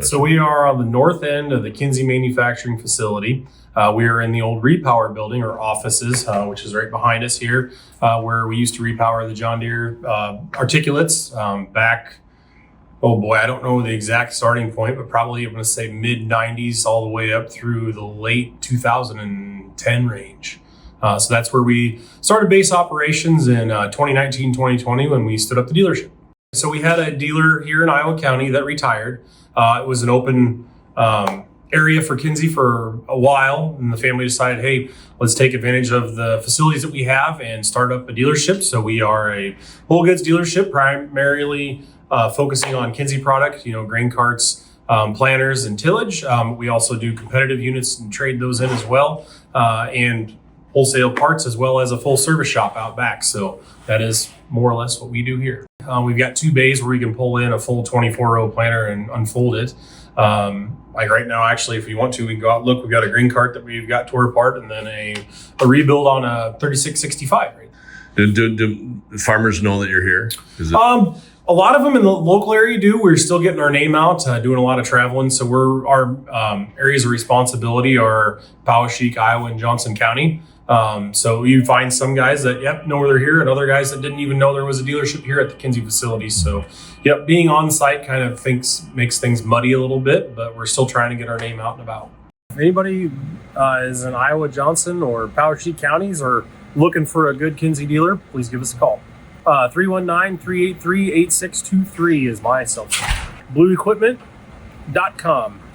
So we are on the north end of the Kinze manufacturing facility. We are in the old repower building or offices, which is right behind us here, where we used to repower the John Deere articulates back. Oh boy, I don't know the exact starting point, but probably I'm going to say mid 90s all the way up through the late 2010 range. So that's where we started base operations in 2019, 2020 when we stood up the dealership. So we had a dealer here in Iowa County that retired. It was an open area for Kinze for a while, and the family decided, hey, let's take advantage of the facilities that we have and start up a dealership. So we are a whole goods dealership, primarily focusing on Kinze product, grain carts, planters, and tillage. We also do competitive units and trade those in as well, and wholesale parts, as well as a full service shop out back. So that is more or less what we do here. We've got 2 bays where we can pull in a full 24-row planter and unfold it. Like right now, actually, if you want to, we can go out and look. We've got a grain cart that we've got tore apart, and then a rebuild on a 3665. Right? Do farmers know that you're here? A lot of them in the local area do. We're still getting our name out, doing a lot of traveling. So our areas of responsibility are Poweshiek, Iowa, and Johnson County. So you find some guys that, know they're here, and other guys that didn't even know there was a dealership here at the Kinze facility. So, being on site kind of makes things muddy a little bit, but we're still trying to get our name out and about. If anybody is in Iowa, Johnson, or Poweshiek counties or looking for a good Kinze dealer, please give us a call. 319-383-8623 is my cell phone. BlueEquipment.com.